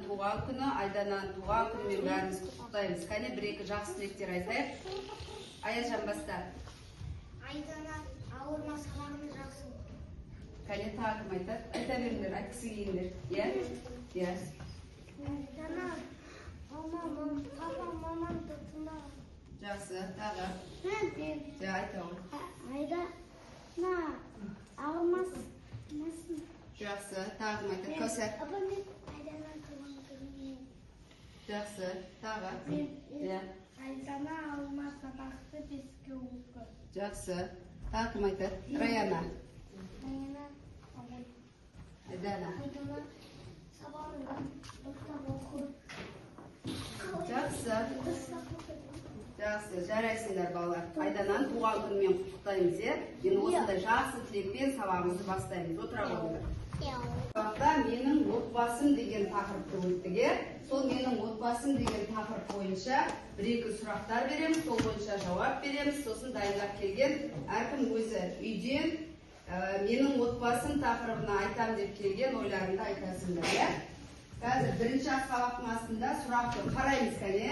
Туған күні, Айданан туған күнімен бәріміз құттықтаймыз. Кәне бір-екі жақсы тілектер айтайық. Аяжан баста. Айдана ауырма, сабағын жақсы. Кәне тағым айтады. Айта беріңдер, айтқысы келіңдер. Иә? Иә. Айдана, папа, мамамды тыңда. Жақсы, тағы. Жа, айта ғой. Айдана, ауырмасын. Жақсы, тағым айтады. Көсер. Айдана туған күнімен. Жақсы, тағы. Айдана ауырма, сабақты беске оқы. Жақсы, тағым айтады. Раяна. Айдана. Жақсы. Жақсы, жарайсыңдар балалар. Айданан туған күнімен құттықтаймыз, е? Енді осындай жақсы тілекпен сабағымызды бастаймыз. Отыра қойыңдар. Сабақта менің отбасым деген тақырыпты өттік, е? Сол менің отбасым деген тақырып бойынша бір-екі сұрақтар береміз, сол бойынша жауап береміз. Сосын дайындап келген әркім өзі үйден менің отбасым тақырыбына айтам деп келген ойларында айтасыңдар, е? Қазір бірінші сабақтың астында сұрақты қараймыз, кәне?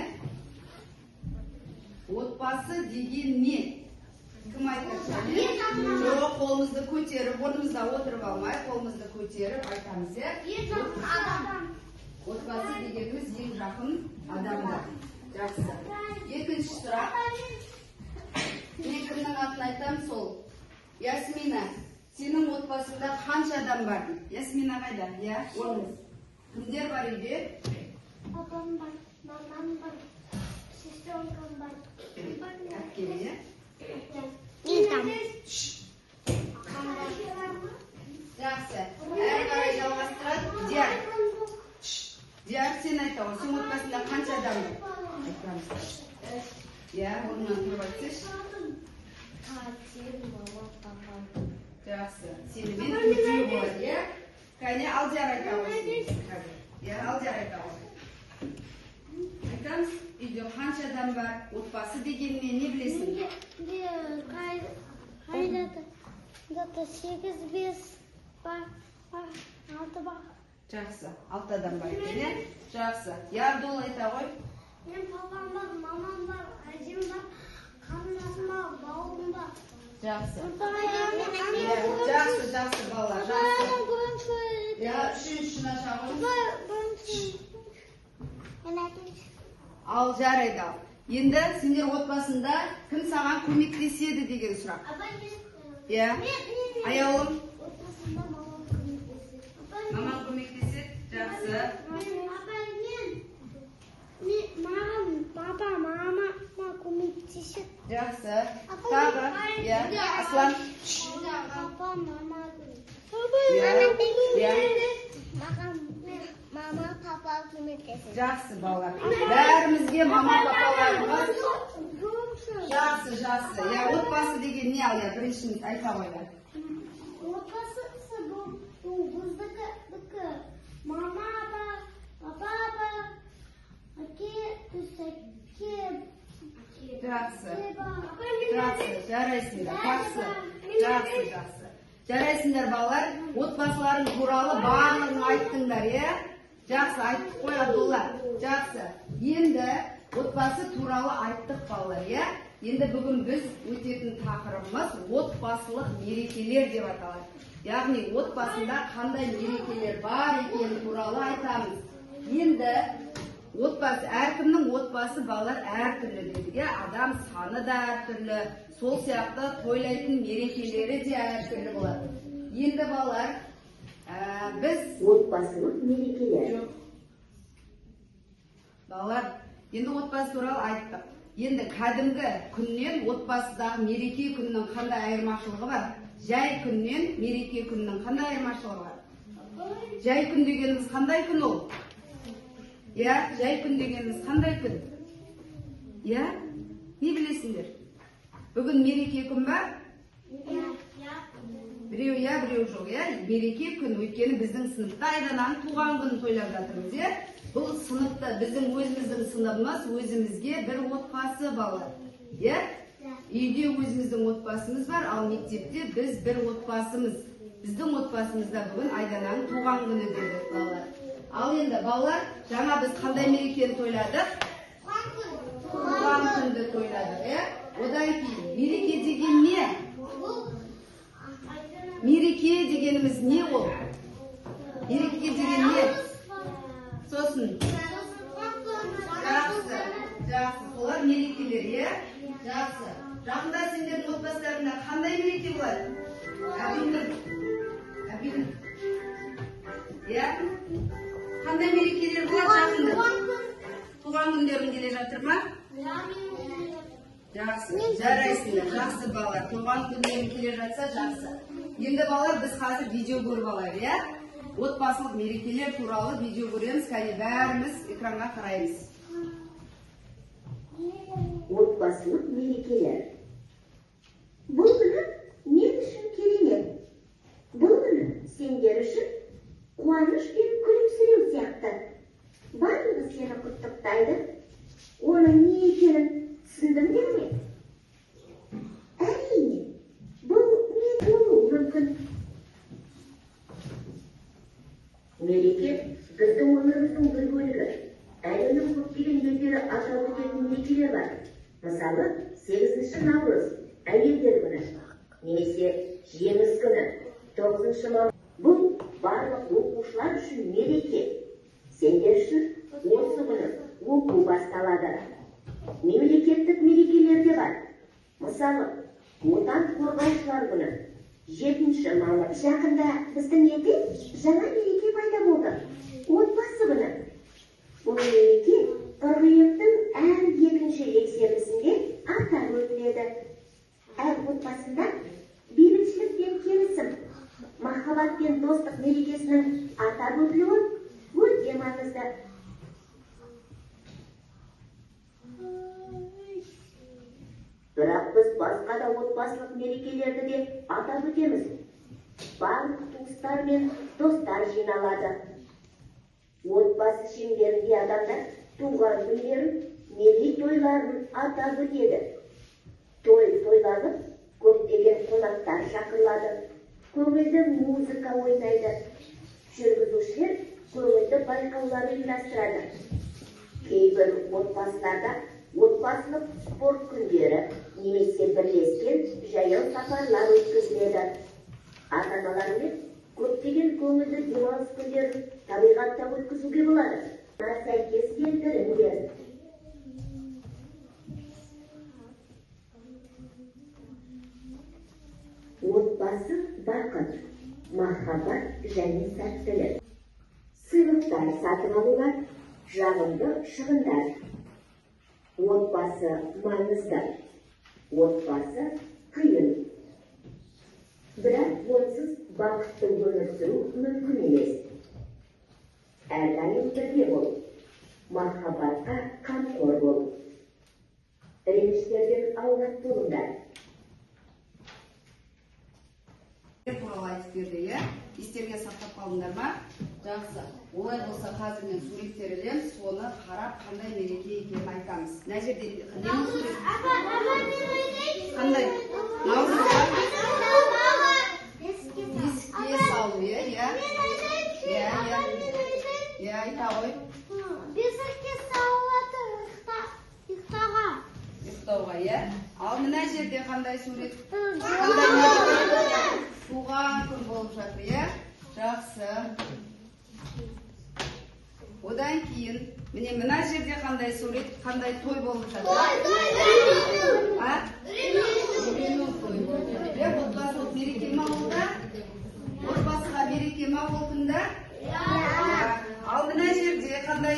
Отбасы деген не? Кім айтады? Жоқ, қолымызды көтеріп, орнымызда отырып алмай, қолымызды көтеріп айтамыз, е? Отбасы дегеніміз ең жақын адамдар. Жақсы. Екінші сұрақ. Мен кімнің атын айтам сол? Ясмина, сенің отбасында қанша адам бар? Ясмина қайда? Я, орныңыз. Кімдер бар үйде? Папам бар, мамам бар, сестренкам бар. Әпкелі, е? Жақсы. Әрі қарай жалғастырады. Диар. Диар, сен айта ғой. Сен отбасында қанша адам бар? Айтамыз. Я, орнынан тұрып айтсайшы. Жақсы. Сенімен үлгілі болады, е? Кәне, Алдияр айта ғой. Я, Алдияр айта ғой. Айтамыз, үйде қанша адам бар? Отбасы дегеніне не білесің? Қайда 8-5 бар, 6 бар. Жақсы. 6 адам бар екен, е? Жақсы. Я, Абдол айта ғой. Мен папам бар, мамам бар, әжем бар, қарындасым бар, бауырым бар. Жақсы. Жақсы, жақсы балалар, жақсы. Я, үшіншіні шағын. Ал, жарайды ал. Енді сендер отбасында кім саған көмектеседі деген сұрақ. Я, аяулым. Отбасында мамам көмектеседі. Мамам көмектеседі, жақсы. Маған папа, мама көмектеседі. Жақсы. Тағы, я, Аслан. Папа, мама мама, папа көмектеседі. Жақсы балалар. Бәрімізге мама, папаларымыз. Жақсы, жақсы. Я, отбасы деген не ал, я, біріншіміз айта қойды. Отбасы бұл біздікі. Мама бар, папа бар, әке. Жақсы. Жақсы, жарайсыңдар. Жақсы. Жақсы, жақсы. Жарайсыңдар балалар. Отбасыларың туралы барлығын айттыңдар, е? Жақсы, айттық қой, Абдулла. Жақсы. Енді отбасы туралы айттық балалар, е? Енді бүгін біз өтетін тақырыбымыз отбасылық мерекелер деп аталады. Яғни отбасында қандай мерекелер бар екені туралы айтамыз. Енді отбасы, әркімнің отбасы балалар әртүрлі дедік, е? Адам саны да әртүрлі, сол сияқты тойлайтын мерекелері де әртүрлі болады. Енді балалар, біз отбасылық мерекелер. Балалар, енді отбасы туралы айттық. Енді кәдімгі күннен отбасыдағы мереке күннің қандай айырмашылығы бар? Жай күннен мереке күннің қандай айырмашылығы бар? Жай күн дегеніміз қандай күн ол? Я, жай күн дегеніміз қандай күн? Я, не білесіңдер? Бүгін мереке күн ба? Біреу я, біреу жоқ, я? Мереке күн, өйткені біздің сыныпта Айданан туған күнін тойлап жатырмыз, я? Бұл сыныпта біздің өзіміздің сыныбымыз, өзімізге бір отбасы балалар. Я? Үйде өзіміздің отбасымыз бар, ал мектепте біз бір отбасымыз. Біздің отбасымызда бүгін Айданан туған күні деді балалар. Ал енді балалар, жаңа біз қандай мерекені тойладық? Туған күнді тойладық, Одан кейін мереке деген не? Мереке дегеніміз не ол? Мереке деген не? Сосын. Жақсы. Солар мерекелер, Жақсы. Жақында сендердің отбасыларында қандай мереке болады? Әбілім. Қандай мерекелер болады жақында? Туған күндерің келе жатыр ма? Жақсы. Жарайсыңдар. Жақсы балалар. Туған күндерің келе жатса жақсы. Енді балалар, біз қазір видео көріп алайық, Отбасылық мерекелер туралы видео көреміз, кәне бәріміз экранға қараймыз. Отбасылық мерекелер. Бұл күні мен үшін керемет. Бұл күні сендер үшін қуаныш пен күлімсіреу сияқты. Барлығы сені құттықтайды. Оның не екенін түсіндіңдер ме? Әрине, бұл не болуы мүмкін? Мереке біздің өміріміздің бір бөлігі. Әлемнің көптеген елдері атап өтетін мерекелер бар. Мысалы, 8 наурыз, әйелдер күні, немесе жеңіс күні, 9 мамыр. Бұл барлық оқушылар үшін мереке. Сендер үшін осы күні оқу басталады. Мемлекеттік мерекелер де бар. Мысалы, отан қорғаушылар күні, 7 мамыр. Жақында біздің елде жаңа мереке пайда болды. Отбасы күні. Бұл мереке қырғиықтың әр екінші жексенбісінде атап өтіледі. Әр отбасында бейбітшілік пен келісім, махаббат пен достық мерекесінің атап өтілуі өте маңызды. Бірақ біз басқа да отбасылық мерекелерді де атап өтеміз. Барлық туыстар мен достар жиналады. Отбасы шеңберінде адамдар туған күндерін, мерейтойларын атап өтеді. Тойланып, көптеген қонақтар шақырылады. Көңілді музыка ойнайды. Жүргізушілер көңілді байқаулар ұйымдастырады. Кейбір отбасыларда отбасылық спорт күндері немесе бірлескен жаяу сапарлар өткізіледі. Ата-аналармен көптеген көңілді демалыс күндерін табиғатта өткізуге болады. Сәйкес келтіріңдер. Отбасы бақыт, махаббат және сәттілік. Сыйлықтар сатып алулар, жағымды шығындар. Отбасы маңызды, отбасы қиын. Бірақ онсыз бақытты өмір сүру мүмкін емес. Әрдайым бірге бол, махаббатқа қамқор бол. Реніштерден аулақ болыңдар. Туралы айтып берді, Естерге сақтап қалыңдар ма? Жақсы. Олай болса қазір мен суреттер ілем, соны қарап қандай мереке екенін айтамыз. Мына жерде қандай сурет? Қандай? Еске салу, айта ғой. Бесікке салуаты ұйықтауға, Ал мына жерде қандай сурет? Туған күн болып жатыр, Жақсы. Одан кейін, міне мына жерде қандай сурет, қандай той болып жатыр? Үйлену той болып жатыр. Отбасылық мереке ма олда? Отбасыға мереке ма ол күнді? Ал мына жерде қандай?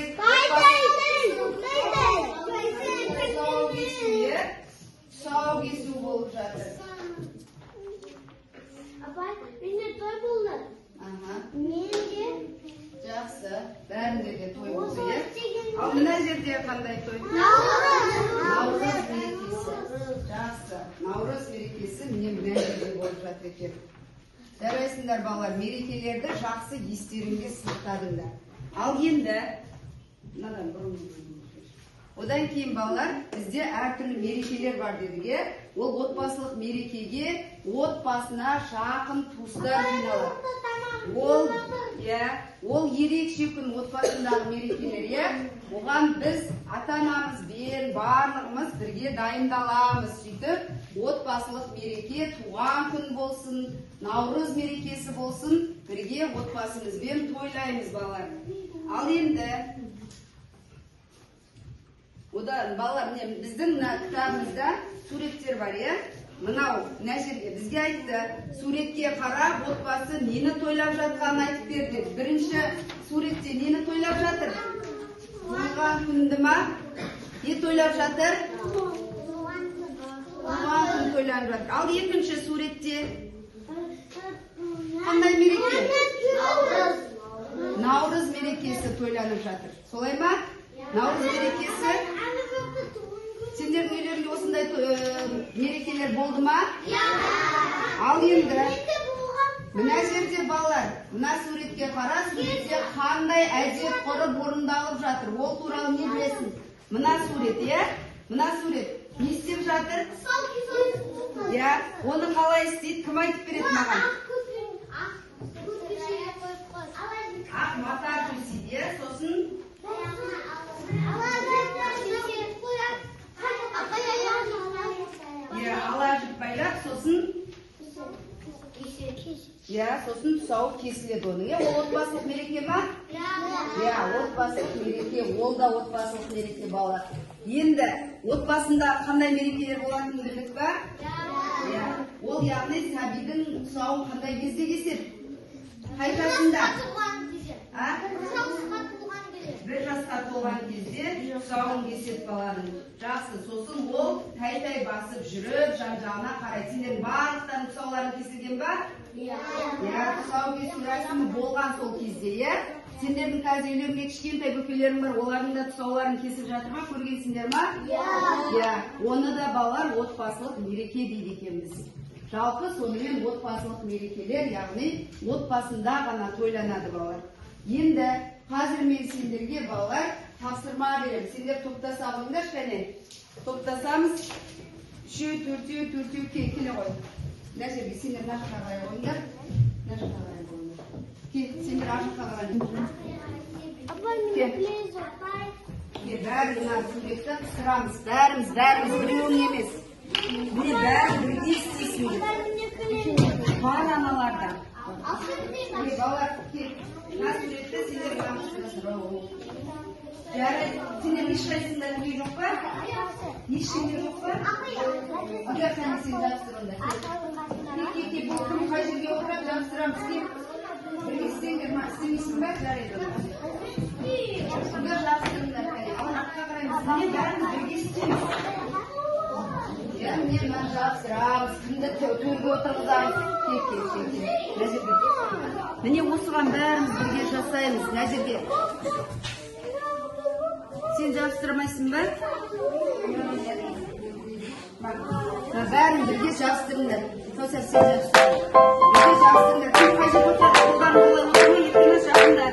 Тұсау кесу болып жатыр. Апай, менде той болды. Менде. Жақсы, бәрінде де той болды, Ал мына жерде қандай той? Наурыз мерекесі. Жақсы, Наурыз мерекесі міне мына жерде болып жатыр екен. Жарайсыңдар балалар, мерекелерді жақсы естеріңге сақтадыңдар. Ал енді, одан кейін балалар, бізде әртүрлі мерекелер бар дедіге. Ол отбасылық мерекеге отбасына жақын туыстар жиналады. Ол ерекше күн отбасындағы мерекелер, иә? Оған біз ата-анамызбен барлығымыз бірге дайындаламыз. Сөйтіп, отбасылық мереке, туған күн болсын, Наурыз мерекесі болсын, бірге отбасымызбен тойлаймыз, балалар. Ал енді одан балалар, біздің кітабымызда суреттер бар, иә? Мынау, мына жерге бізге айтты, суретке қарап, отбасы нені тойлап жатқанын айтып берді. Бірінші суретте нені тойлап жатыр? Туған күнді ма? Не тойлап жатыр? Туған күн тойлап жатыр. Ал екінші суретте қандай мереке? Наурыз мерекесі тойланып жатыр. Солай ма? Наурыз мерекесі? Сендердің үйлерінде осындай мерекелер болды ма? Ал енді мына жерде балалар, мына суретке қара, суретте қандай әдет ғұрып орындалып жатыр. Ол туралы не білесің? Мына сурет, иә? Мына сурет не істеп жатыр? Иә, оны қалай істейді? Кім айтып береді маған? Ақ мата төсейді, сосын ала жіп байлап, сосын сосын тұсауы кесіледі оның. Ол отбасылық мереке ма? Отбасылық мереке, ол да отбасылық мереке, балалар. Енді отбасында қандай мерекелер болатынын білдік па? Ол яғни сәбидің тұсауын қандай кезде кеседі? Қай жасында? Бір жасқа толған кезде тұсауын кеседі баланың. Жақсы, сосын ол тай-тай басып жүріп, жан-жағына қарайды. Сендердің барлықтарының тұсауларын кесілген ба? Тұсау кесу рәсімі болған сол кезде, иә? Сендердің қазір үйлерінде кішкентай бөпелерің бар, олардың да тұсауларын кесіп жатыр ма? Көргенсіңдер ма? Оны да балалар отбасылық мереке дейді екенбіз. Жалпы сонымен отбасылық мерекелер, яғни отбасында ғана тойланады, балалар. Енді қазір мен сендерге, балалар, тапсырма берем. Сендер топтаса алыңдар, кәне. Топтасамыз, төртеу келе қой. Мына жерге сендер мына жаққа қарай қойыңдар. Мына жаққа қарай қойыңдар. Сендер ар жаққа қарай. Бәрі мына суретті қыстырамыз. Бәріміз біреуің емес. Міне бәрі бірге істейсіңдер. Бар аналарда. Балалар, мына суретті сендер қыстырасыңдар. Жарайды, сендер ешқайсыңдар үйі жоқ па? Ешкімде жоқ па? Егер қане сен жабыстырыңдар. Бұл күн қай жерге отырып жабыстырамыз деп? Бірге істеңдер ма? Істемейсің ба? Жарайды. Сендер жабыстырыңдар. Ал жаққа қараймыз. Міне бәріміз бірге істейміз. Міне мына жабыстырамыз. Кімді төрге отырғызамыз. Міне осыған бәріміз бірге жасаймыз. Мына жерге. Сен жабыстырмайсың ба? Бәрін бірге жабыстырыңдар. Тоқсар сен жабыстырыңдар. Бірге жабыстырыңдар. Кім қай жерге отырады? Қолдарын олай отырма, ертеңіз жағында.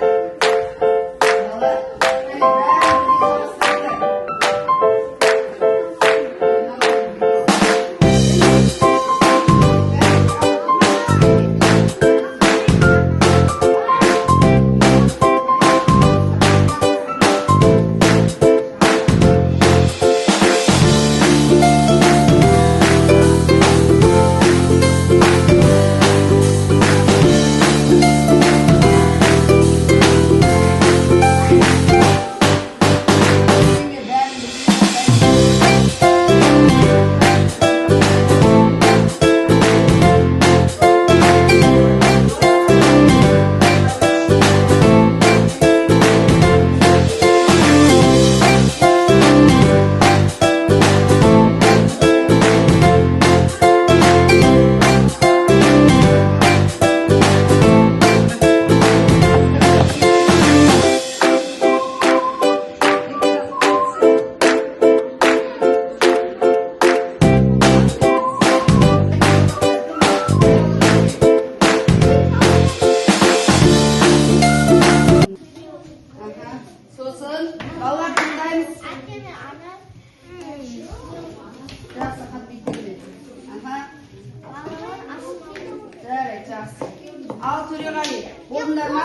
Ал Төреғали, болдыңдар ма?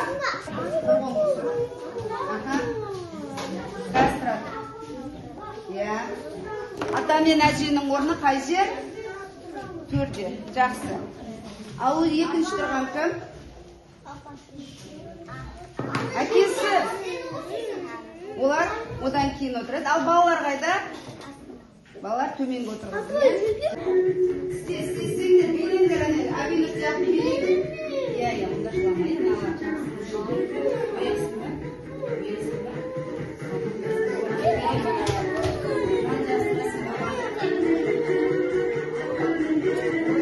Бір қол қосып. Аха. Қазір тұрады. Иә. Ата мен әженің орны қай жер? Төрде. Жақсы. Ал екінші тұрған кім? Әкесі. Олар одан кейін отырады. Ал балалар қайда? Балалар төменге отырған. Істесеңдер, билеңдер, әбені сияқты билеңдер. Иә, мұнда жыламайды.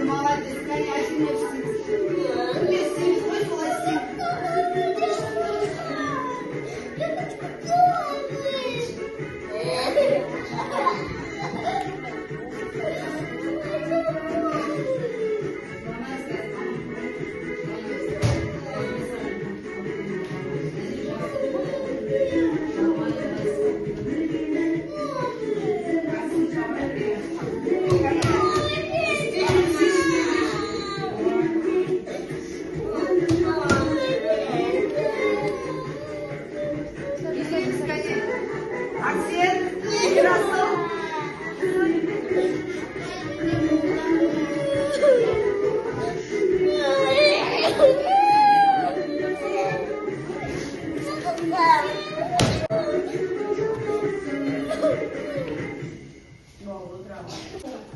Молодец, конечно,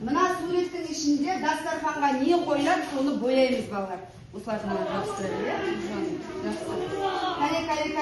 Мына суреттің ішінде дастарханға не қойылады, соны бояймыз балалар. Осылардың жабыстырады, иә? Жақсы. Кәне.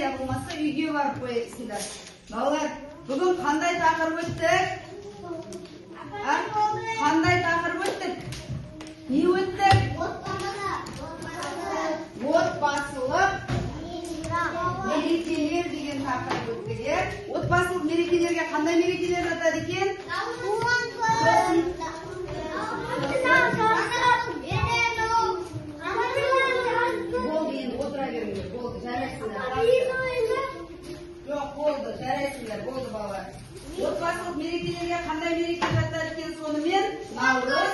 Ya болмаса үйге барып қоясыңдар. Балалар, бүгін қандай тақырып өттік? Қандай тақырып өттік? Не өттік? Отбасылық мерекелер деген тақырып өттік, е? Отбасылық мерекелерге қандай мерекелер жатады екен? Болды, енді отыра беріңдер. Болды, жарайсыңдар. Жоқ, болды, жарайсыңдар. Болды, балалар. Отбасылық мерекелерге қандай мереке жатады екен сонымен? Наурыз,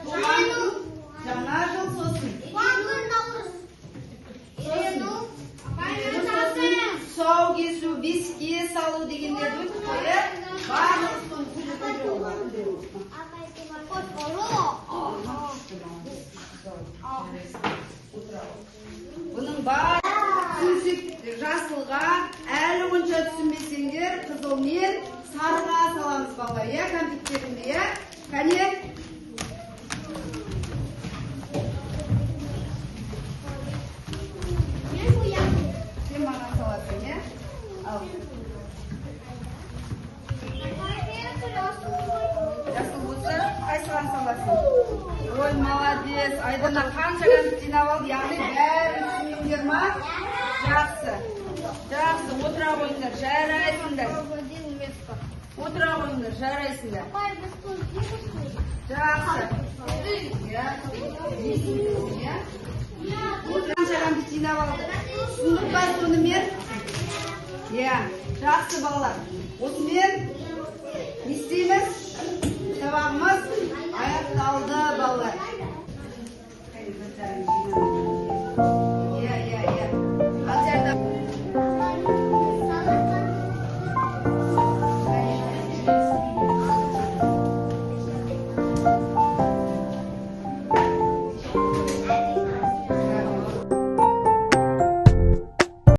туған күн, жаңа жыл, сосын тұсау кесу, беске салу дегендерді өтіп қойып, барлық соны күлі болады. Бұның бар жасылға әлі онша түсінбесеңдер, қызыл мен сарыға саламыз балалар, иә, кәмпиттерінде, иә? Кәне? Сен маған саласың, иә? Ал. алла саласын. Ой, молодец. Айдана қанша кәмпит жинап алды? Яғни бәрін түсіндіңдер ма? Жақсы. Жақсы, отыра қойыңдар, жарайсыңдар. Отыра қойыңдар, жарайсыңдар. Жақсы. Қанша кәмпит жинап алды? Түсіндік па сонымен? Жақсы балалар. Осымен не істейміз? Сабағымыз аяқталды балалар.